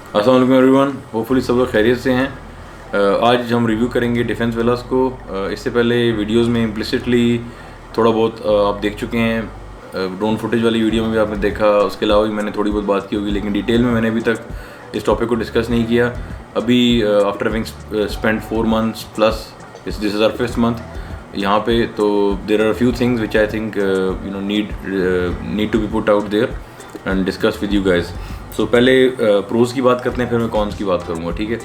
अस्सलाम वालेकुम everyone, hopefully सब लोग खैरियत से हैं। आज हम रिव्यू करेंगे डिफेंस विलास को। इससे पहले वीडियोस में इम्प्लिसिटली थोड़ा बहुत आप देख चुके हैं। ड्रोन फुटेज वाली वीडियो में भी आपने देखा, उसके अलावा भी मैंने थोड़ी बहुत बात की होगी, लेकिन डिटेल में मैंने अभी तक इस टॉपिक को डिस्कस नहीं किया। अभी after having spend 4 months plus, this is our 5th month यहाँ पे, तो there are few things which I think need to be put out there and discuss with you guys. So पहले pros की बात करते हैं, फिर मैं कॉन्स की बात करूँगा, ठीक है।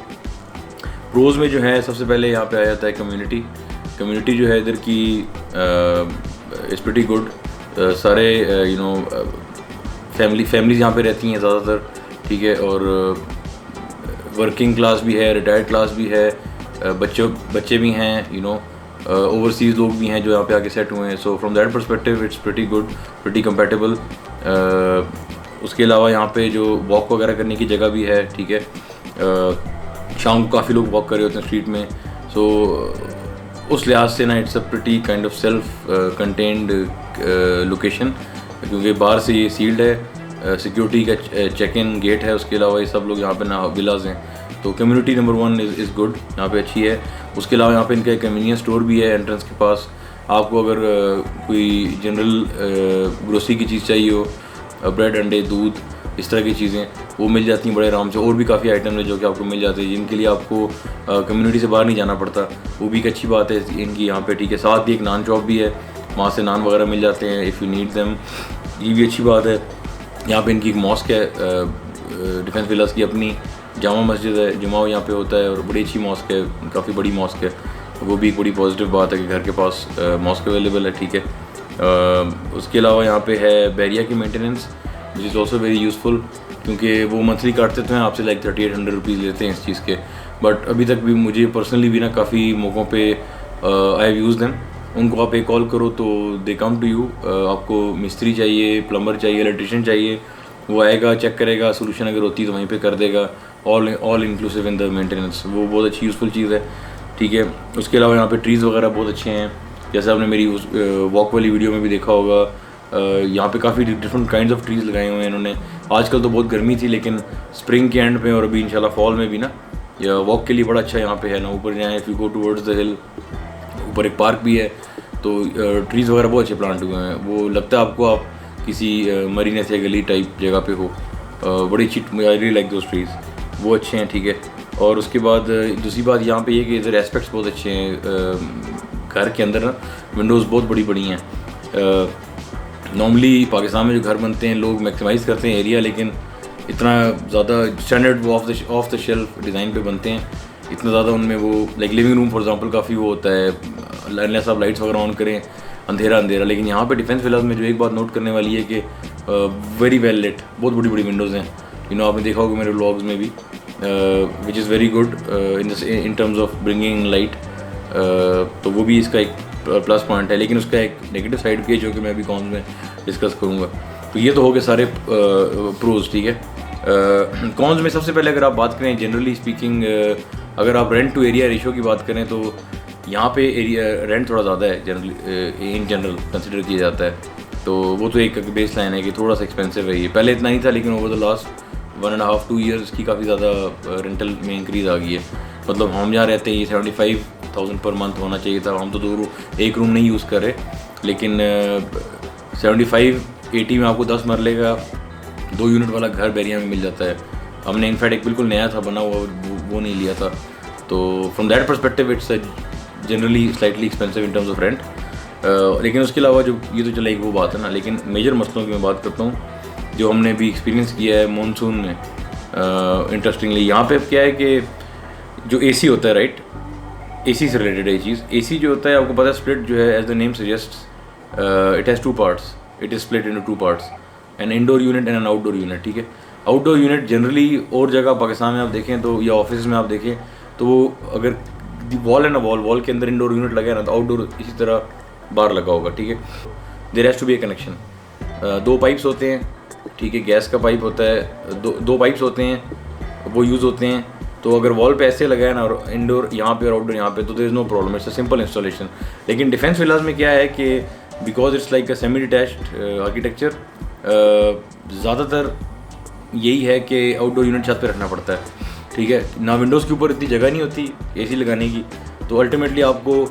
प्रोज़ में जो है सबसे पहले यहाँ पे आ जाता है कम्युनिटी जो है इधर की इज़ प्रीटी गुड। सारे फैमिलीज़ यहाँ पे रहती हैं ज़्यादातर, ठीक है। और वर्किंग क्लास भी है, रिटायर्ड क्लास भी है, बच्चे भी हैं, ओवरसीज़ लोग भी हैं जो यहाँ पे आके सेट हुए हैं। So from that perspective it's pretty good, pretty compatible. उसके अलावा यहाँ पे जो वॉक वगैरह करने की जगह भी है, ठीक है। शाम को काफ़ी लोग वॉक कर रहे होते हैं स्ट्रीट में। सो उस लिहाज से ना it's a pretty kind of self contained location, क्योंकि बाहर से ये सील्ड है, सिक्योरिटी का चेक इन गेट है। उसके अलावा ये सब लोग यहाँ पे ना विलाज हैं, तो कम्युनिटी नंबर 1 इज़ गुड, यहाँ पे अच्छी है। उसके अलावा यहाँ पे इनका कन्वीनियंस स्टोर भी है एंट्रेंस के पास। आपको अगर कोई जनरल ग्रोसरी की चीज़ चाहिए हो, ब्रेड, अंडे, दूध, इस तरह की चीज़ें वो मिल जाती हैं बड़े आराम से। और भी काफ़ी आइटम है जो कि आपको मिल जाते हैं, जिनके लिए आपको कम्युनिटी से बाहर नहीं जाना पड़ता। वो भी एक अच्छी बात है इनकी यहाँ पे, ठीक है। साथ ही एक नान शॉप भी है, वहाँ से नान वगैरह मिल जाते हैं इफ़ यू नीड देम, ये भी अच्छी बात है। यहाँ पे इनकी एक मॉस्क है, डिफेंस विलास की अपनी जामा मस्जिद है, जुमा यहाँ पे होता है, और बड़ी अच्छी मॉस्क है, काफ़ी बड़ी मॉस्क है। वो भी एक बड़ी पॉजिटिव बात है कि घर के पास मॉस्क अवेलेबल है, ठीक है। उसके अलावा यहाँ पे है बैरिया की maintenance, which is also very useful, क्योंकि वो मंथली काटते तो हैं आपसे, लाइक 3800 रुपीज़ लेते हैं इस चीज़ के। बट अभी तक भी मुझे पर्सनली भी ना काफ़ी मौक़ों पे आई हैव यूज़ देम। उनको आप एक कॉल करो तो दे कम टू यू। आपको मिस्त्री चाहिए, प्लम्बर चाहिए, इलेक्ट्रिशियन चाहिए, वो आएगा, चेक करेगा, सोल्यूशन अगर होती है तो वहीं पे कर देगा। All inclusive in the maintenance, वो बहुत अच्छी यूज़फुल चीज़ है, ठीक है। उसके अलावा यहाँ पे ट्रीज़ वगैरह बहुत अच्छे हैं, जैसे आपने मेरी उस वॉक वाली वीडियो में भी देखा होगा। यहाँ पे काफ़ी डिफरेंट काइंड्स ऑफ ट्रीज़ लगाए हुए हैं इन्होंने। आजकल तो बहुत गर्मी थी, लेकिन स्प्रिंग के एंड पे और अभी इंशाल्लाह फॉल में भी ना या वॉक के लिए बड़ा अच्छा यहाँ पे है ना। ऊपर जाएँ, if you go towards the हिल, ऊपर एक पार्क भी है, तो ट्रीज़ वगैरह बहुत अच्छे प्लांट हुए हैं। वो लगता है आपको आप किसी मरीना से गली टाइप जगह पे हो। बड़ी अच्छी, I really like those trees, वो अच्छे हैं, ठीक है। और उसके बाद दूसरी बात यहाँ पे ये कि इधर एस्पेक्ट्स बहुत अच्छे हैं। घर के अंदर ना विंडोज़ बहुत बड़ी बड़ी हैं। नॉर्मली पाकिस्तान में जो घर बनते हैं लोग मैक्सिमाइज़ करते हैं एरिया, लेकिन इतना ज़्यादा स्टैंडर्ड वो ऑफ द शेल्फ डिज़ाइन पे बनते हैं, इतना ज़्यादा उनमें वो like living room for example काफ़ी वो होता है, अनलेस आप लाइट्स वगैरह ऑन करें अंधेरा। लेकिन यहाँ पे डिफेंस विलास में जो एक बात नोट करने वाली है कि वेरी वेल लिट, बहुत बड़ी बड़ी विंडोज़ हैं। आपने देखा होगा मेरे व्लॉग्स में भी, which is very good in terms of bringing light. तो वो भी इसका एक प्लस पॉइंट है, लेकिन उसका एक नेगेटिव साइड भी है जो कि मैं अभी कॉन्स में डिस्कस करूँगा। तो ये तो हो गए सारे प्रोज, ठीक है। कॉन्स में सबसे पहले अगर आप बात करें जनरली स्पीकिंग, अगर आप रेंट टू एरिया रेशियो की बात करें तो यहाँ पे एरिया रेंट थोड़ा ज़्यादा है जनरली, इन जनरल कंसिडर किया जाता है। तो वो तो एक बेस लाइन है कि थोड़ा सा एक्सपेंसिव है ये। पहले इतना नहीं था, लेकिन ओवर द लास्ट 1.5-2 years की काफ़ी ज़्यादा रेंटल में इंक्रीज़ आ गई है। मतलब हम जहाँ रहते हैं ये 75,000 पर मंथ होना चाहिए था। हम तो एक रूम नहीं यूज़ कर रहे, लेकिन 75-80 में आपको 10 मरले का 2 यूनिट वाला घर बैरिया में मिल जाता है। हमने इनफैक्ट एक बिल्कुल नया था बना हुआ, वो नहीं लिया था। तो from that perspective it's generally slightly expensive in terms of rent. लेकिन उसके अलावा जो ये तो चला एक वो बात है ना, लेकिन मेजर मसलों की मैं बात करता हूँ जो हमने भी एक्सपीरियंस किया है मॉनसून में। इंटरेस्टिंगली यहाँ पे क्या है कि जो एसी होता है, राइट, एसी से रिलेटेड है ये चीज़। एसी जो होता है आपको पता है, स्प्लिट जो है as the name suggest, it has 2 parts, it is split into 2 parts, an indoor unit and an outdoor unit, ठीक है। आउटडोर यूनिट जनरली और जगह पाकिस्तान में आप देखें तो, या ऑफिस में आप देखें तो, वो अगर वॉल है ना, वॉल के अंदर इंडोर यूनिट लगा है ना, तो आउटडोर इसी तरह बाहर लगा होगा, ठीक है। There has to be a connection. 2 pipes होते हैं, ठीक है, गैस का पाइप होता है, दो पाइप्स होते हैं, वो यूज़ होते हैं। तो अगर वॉल पे ऐसे लगाए ना, और इंडोर यहाँ पे और आउटडोर यहाँ पे, तो there is no problem, it's a simple installation. लेकिन डिफेंस विलास में क्या है कि because it's like a semi detached architecture, ज़्यादातर यही है कि आउटडोर यूनिट छत पे रखना पड़ता है, ठीक है ना। विंडोज़ के ऊपर इतनी जगह नहीं होती एसी लगाने की, तो अल्टीमेटली आपको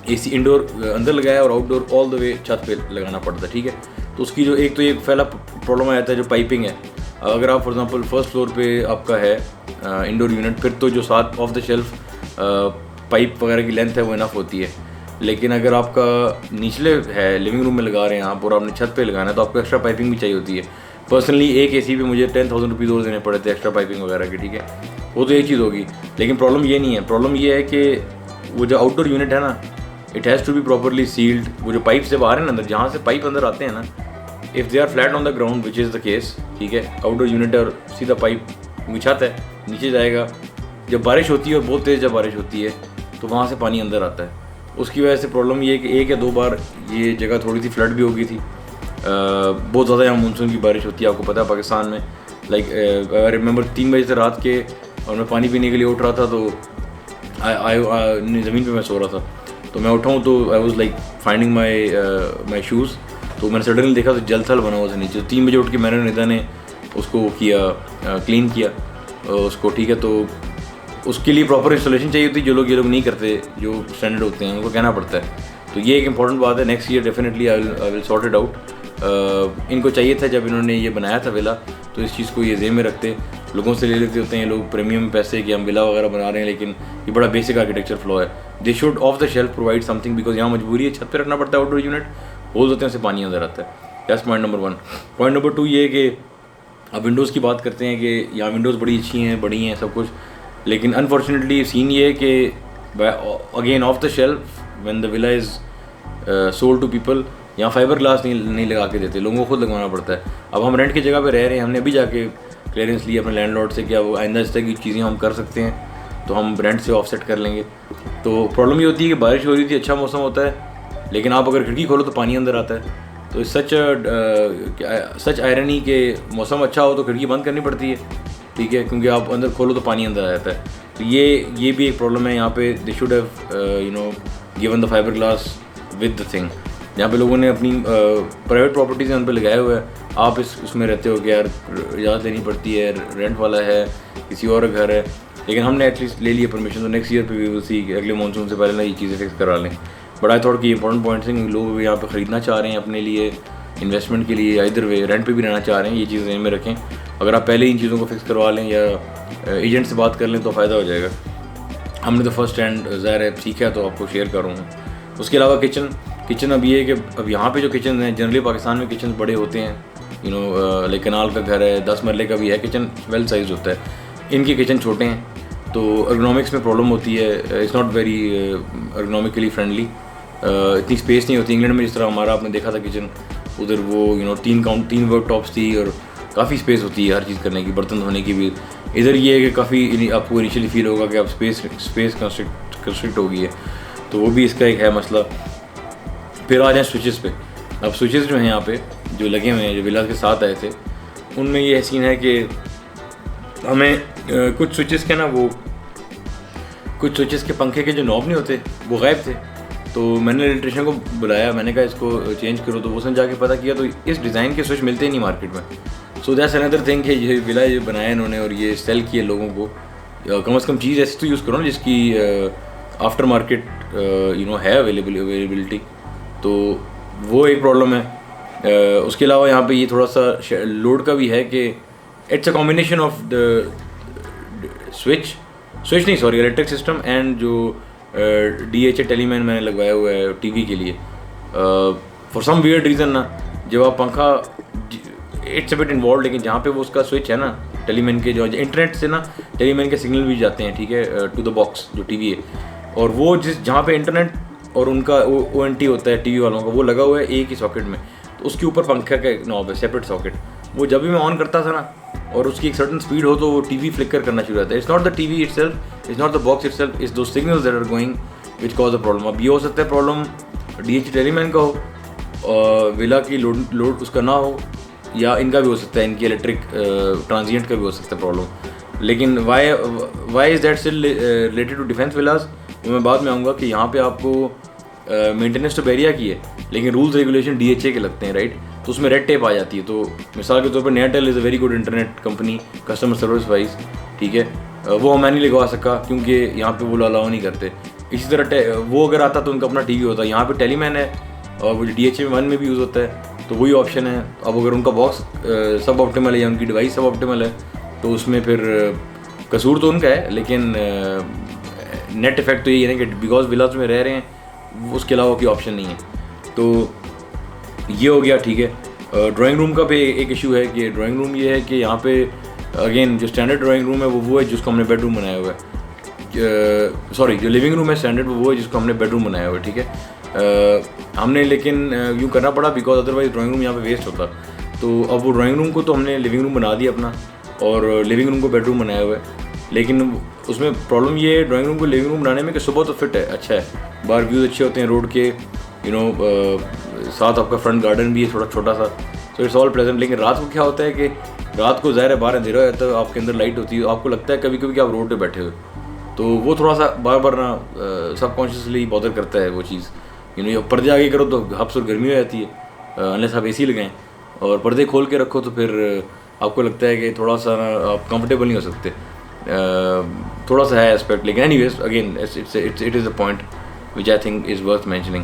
एसी इंडोर अंदर लगाया और आउटडोर ऑल द वे छत पे लगाना पड़ता है, ठीक है। तो उसकी जो एक तो ये पहला प्रॉब्लम आ जाता है जो पाइपिंग है। अगर आप फॉर एग्जांपल फर्स्ट फ्लोर पे आपका है इंडोर यूनिट, फिर तो जो साथ ऑफ द शेल्फ पाइप वगैरह की लेंथ है वो इनफ होती है। लेकिन अगर आपका निचले है, लिविंग रूम में लगा रहे हैं आप और आपने छत पे लगाना है, तो आपको एक्स्ट्रा पाइपिंग भी चाहिए होती है। पर्सनली एक एसी पे मुझे 10,000 रुपीज़ और देने पड़े थे एक्स्ट्रा पाइपिंग वगैरह की, ठीक है। वो तो एक चीज़ होगी, लेकिन प्रॉब्लम ये नहीं है। प्रॉब्लम ये है कि वो जो आउटडोर यूनिट है ना, it has to be properly sealed. वो जो पाइप से बाहर है ना अंदर, जहाँ से पाइप अंदर आते हैं ना, if they are flat on the ground which is the case, ठीक है, आउटडोर यूनिट और सीधा पाइप छत है नीचे जाएगा। जब बारिश होती है और बहुत तेज़ जब बारिश होती है तो वहाँ से पानी अंदर आता है। उसकी वजह से प्रॉब्लम ये है कि 1 या 2 बार ये जगह थोड़ी सी फ्लड भी हो गई थी। बहुत ज़्यादा यहाँ मानसून की बारिश होती है, आपको पता है पाकिस्तान में। लाइक आई रिमेंबर 3 बजे से रात के, और मैं पानी पीने के लिए उठ रहा था, तो ज़मीन पे मैं सो रहा था, तो मैं उठाऊँ तो I was like finding my shoes, तो मैंने सडनली देखा तो जल थल बना हुआ था नीचे। 3 बजे उठ के मैंने निदा ने उसको किया, क्लीन किया उसको, ठीक है। तो उसके लिए प्रॉपर इंस्टॉलेशन चाहिए होती है, जो लोग नहीं करते, जो स्टैंडर्ड होते हैं उनको कहना पड़ता है। तो ये एक इंपॉर्टेंट बात है। Next year definitely I will sort it out. इनको चाहिए था जब इन्होंने ये बनाया था विला, तो इस चीज़ को ये ज़हन में रखते, लोगों से ले लेते होते हैं लोग प्रीमियम पैसे कि हम विला वगैरह बना रहे हैं, लेकिन ये बड़ा बेसिक आर्किटेक्चर फ्लॉ है। They should of the shelf provide something, because यहाँ मजबूरी है, छत पे रखना पड़ता है आउटडोर यूनिट, होल्स होते हैं, उससे पानी अंदर आता है। That's point number 1। Point number 2 ये है कि अब विंडोज़ की बात करते हैं कि यहाँ विंडोज़ बड़ी अच्छी हैं, बड़ी हैं सब कुछ, लेकिन अनफॉर्चुनेटली सीन ये है कि again off the shelf when the villa is sold to people, यहाँ फाइबर ग्लास नहीं लगा के देते, लोगों को खुद लगवाना पड़ता है। अब हम रेंट की जगह पे रह रहे हैं, हमने अभी जाके क्लियरेंस लिया अपने लैंडलॉर्ड से, क्या वो आइंदा इस तरह की चीज़ें हम कर सकते हैं तो हम रेंट से ऑफसेट कर लेंगे। तो प्रॉब्लम ये होती है कि बारिश हो रही थी, अच्छा मौसम होता है, लेकिन आप अगर खिड़की खोलो तो पानी अंदर आता है। तो सच आयरनी के मौसम अच्छा हो तो खिड़की बंद करनी पड़ती है, ठीक है, क्योंकि आप अंदर खोलो तो पानी अंदर आ जाता है। तो ये भी एक प्रॉब्लम है यहाँ पे। They should have given the fibre glass with the thing. यहाँ पे लोगों ने अपनी प्राइवेट प्रॉपर्टीज़ उन पर लगाए हुए हैं, आप उसमें रहते हो कि यार इजाज़त लेनी पड़ती है, रेंट वाला है, किसी और घर है, लेकिन हमने एटलीस्ट ले लिया परमिशन। तो नेक्स्ट ईयर पे वी विल सी, अगले मानसून से पहले ना ये चीज़ें फिक्स करा लें। बट आई थॉट कि इंपॉर्टेंट पॉइंट्स हैं, लोग यहाँ पे ख़रीदना चाह रहे हैं अपने लिए, इन्वेस्टमेंट के लिए, इधर वे रेंट पे भी रहना चाह रहे हैं, ये चीज़ें ध्यान में रखें। अगर आप पहले इन चीज़ों को फिक्स करवा लें या एजेंट से बात कर लें तो फ़ायदा हो जाएगा। हमने तो फर्स्ट हैंड ज़ाहिर है सीखा है, तो आपको शेयर कर रहा हूँ। उसके अलावा किचन अब ये है कि अब यहाँ पे जो किचन हैं, जनरली पाकिस्तान में किचन बड़े होते हैं, लाइक कनाल का घर है, 10 मरले का भी है, किचन वेल साइज होता है। इनके किचन छोटे हैं, तो अर्गोनॉमिक्स में प्रॉब्लम होती है, it's not very ergonomically friendly. इतनी स्पेस नहीं होती। इंग्लैंड में जिस तरह हमारा आपने देखा था किचन, उधर वो 3 वर्क टॉप्स थी और काफ़ी स्पेस होती है हर चीज़ करने की, बर्तन धोने की भी। इधर ये है कि काफ़ी आपको इनिशियली फील होगा कि आप स्पेस कंस्ट्रिक्ट हो गई है, तो वो भी इसका एक है मसला। फिर आ जाए स्विचेस पे। अब स्विचेस जो हैं यहाँ पे जो लगे हुए हैं, जो विला के साथ आए थे, उनमें ये सीन है कि हमें कुछ स्विचेस के ना, वो कुछ स्विचेस के पंखे के जो नॉब नहीं होते वो गायब थे। तो मैंने इलेक्ट्रिशियन को बुलाया, मैंने कहा इसको चेंज करो, तो उसने जाके पता किया तो इस डिज़ाइन के स्विच मिलते ही नहीं मार्केट में। सो दैट्स अनदर थिंग कि ये विला ये बनाया इन्होंने और ये सेल किए लोगों को। कम से कम चीज़ ऐसी तो यूज़ करो ना जिसकी आफ्टर मार्केट है अवेलेबिलिटी, तो वो एक प्रॉब्लम है। उसके अलावा यहाँ पे ये थोड़ा सा लोड का भी है कि it's a combination of the electric system and जो DHA टेलीमैन मैंने लगवाया हुआ है टीवी के लिए। फॉर सम वियर्ड रीज़न ना, जब आप पंखा इट्स अ बिट इन्वॉल्व, लेकिन जहाँ पे वो उसका स्विच है ना टेलीमैन के, जो इंटरनेट से ना टेलीमैन के सिग्नल भी जाते हैं, ठीक है, टू द बॉक्स जो टीवी है, और वो जहाँ पे इंटरनेट और उनका ONT होता है टीवी वालों का, वो लगा हुआ है एक ही सॉकेट में, तो उसके ऊपर पंखा का एक नॉब है, सेपरेट सॉकेट। वो जब भी मैं ऑन करता था ना और उसकी एक सर्टन स्पीड हो तो वो टीवी फ्लिकर करना शुरू होता है। It's not the TV itself, it's not the box itself, it's two signals that are going which cause the problem. अब ये हो सकता है प्रॉब्लम DHA टेलीमैन का हो, विला की लोड उसका ना हो, या इनका भी हो सकता है, इनकी इलेक्ट्रिक ट्रांजिएंट का भी हो सकता है प्रॉब्लम। लेकिन why is that still related to defence villas, वो मैं बाद में आऊँगा कि यहाँ पे आपको मेंटेनेंस तो बैरिया की है, लेकिन रूल्स रेगुलेशन DHA के लगते हैं, राइट। तो उसमें रेड टेप आ जाती है। तो मिसाल के तौर पर Airtel is a very good internet company customer service wise, ठीक है, वो मैं नहीं लगवा सका क्योंकि यहाँ पे वो अलाउ नहीं करते। इसी तरह वो अगर आता तो उनका अपना टीवी होता। यहाँ पे टेलीमैन है और वो DHA-1 में भी यूज़ होता है, तो वही ऑप्शन है। अब अगर उनका बॉक्स सब ऑप्टिमल है या उनकी डिवाइस सब ऑप्टिमल है तो उसमें फिर कसूर तो उनका है, लेकिन नेट इफेक्ट तो यही है ना कि बिकॉज विलाज में रह रहे हैं, उसके अलावा कोई ऑप्शन नहीं है। तो ये हो गया, ठीक है। ड्राइंग रूम का भी एक इशू है कि ड्राइंग रूम ये है कि यहाँ पे अगेन जो स्टैंडर्ड ड्राइंग रूम है वो है जिसको हमने बेडरूम बनाया हुआ है। सॉरी, जो लिविंग रूम है स्टैंडर्ड वो है जिसको हमने बेडरूम बनाया हुआ है, ठीक है। हमने लेकिन यूँ करना पड़ा बिकॉज अदरवाइज ड्राइंग रूम यहाँ पे वेस्ट होता। तो अब वो ड्राइंग रूम को तो हमने लिविंग रूम बना दिया अपना और लिविंग रूम को बेडरूम बनाया हुआ है। लेकिन उसमें प्रॉब्लम ये है ड्राइंग रूम को लिविंग रूम बनाने में कि सुबह तो फिट है, अच्छा है, बाहर व्यूज़ अच्छे होते हैं रोड के, यू नो, साथ आपका फ्रंट गार्डन भी है थोड़ा छोटा सा, तो इट्स ऑल प्लेजेंट। लेकिन रात को क्या होता है कि रात को ज़ाहिर है बाहर अंधेरा होता है, आपके अंदर लाइट होती है, आपको लगता है कभी कभी कि आप रोड पे बैठे हो, तो वो थोड़ा सा बार बार ना सबकॉन्शियसली बॉदर करता है वो चीज़। यू नो, पर्दे आगे करो तो हब्स और गर्मी हो जाती है अनलेस आप AC लगाएं, और पर्दे खोल के रखो तो फिर आपको लगता है कि थोड़ा सा ना आप कंफर्टेबल नहीं हो सकते। थोड़ा सा है एस्पेक्ट, लेकिन anyways again it is a point which I think is worth mentioning.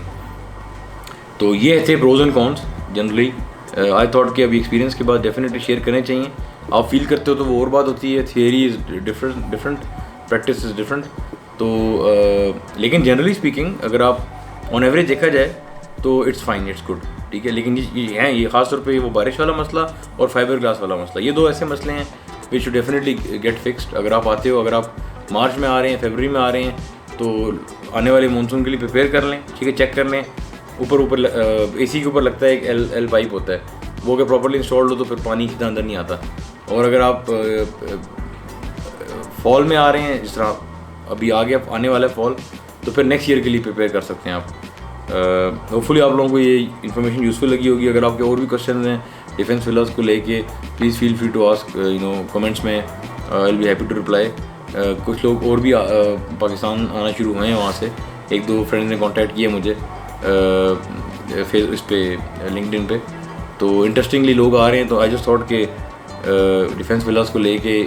तो ये थे pros and cons generally. I thought कि अभी एक्सपीरियंस के बाद डेफिनेटली शेयर करने चाहिए। आप फील करते हो तो वो और बात होती है, theory is different, practice is different. तो लेकिन जनरली स्पीकिंग अगर आप ऑन एवरेज देखा जाए तो इट्स फाइन, इट्स गुड, ठीक है। लेकिन ये ख़ास तौर पे वो बारिश वाला मसला और फाइबर ग्लास वाला मसला, ये दो ऐसे मसले हैं which should definitely get fixed. अगर आप आते हो, अगर आप मार्च में आ रहे हैं, फरवरी में आ रहे हैं, तो आने वाले मानसून के लिए प्रिपेयर कर लें, ठीक है, चेक कर लें। ऊपर AC के ऊपर लगता है एक L पाइप होता है, वो अगर प्रॉपर्ली इंस्टॉल्ड हो तो फिर पानी सीधा अंदर नहीं आता। और अगर आप फॉल में आ रहे हैं, जिस तरह अभी आने वाला है फॉल, तो फिर नेक्स्ट ईयर के लिए प्रिपेयर कर सकते हैं आप। होपफुली आप लोगों को ये इन्फॉर्मेशन यूज़फुल लगी होगी। अगर आपके और भी क्वेश्चन हैं डिफेंस विलास को लेके, please feel free to ask, you know, comments में, I will be happy to reply. कुछ लोग और भी पाकिस्तान आना शुरू हुए हैं वहाँ से, एक दो फ्रेंड्स ने कांटेक्ट किया मुझे इस पे लिंक्डइन पे, तो इंटरेस्टिंगली लोग आ रहे हैं। तो आई जस्ट थॉट के डिफेंस विलास को लेके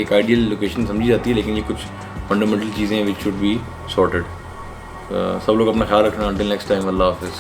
एक आइडियल लोकेशन समझी जाती है, लेकिन ये कुछ फंडामेंटल चीज़ें विच शुड बी सॉर्टेड। सब लोग अपना ख्याल रखना। अंटिल नेक्स्ट टाइम, अल्लाह हाफिज़।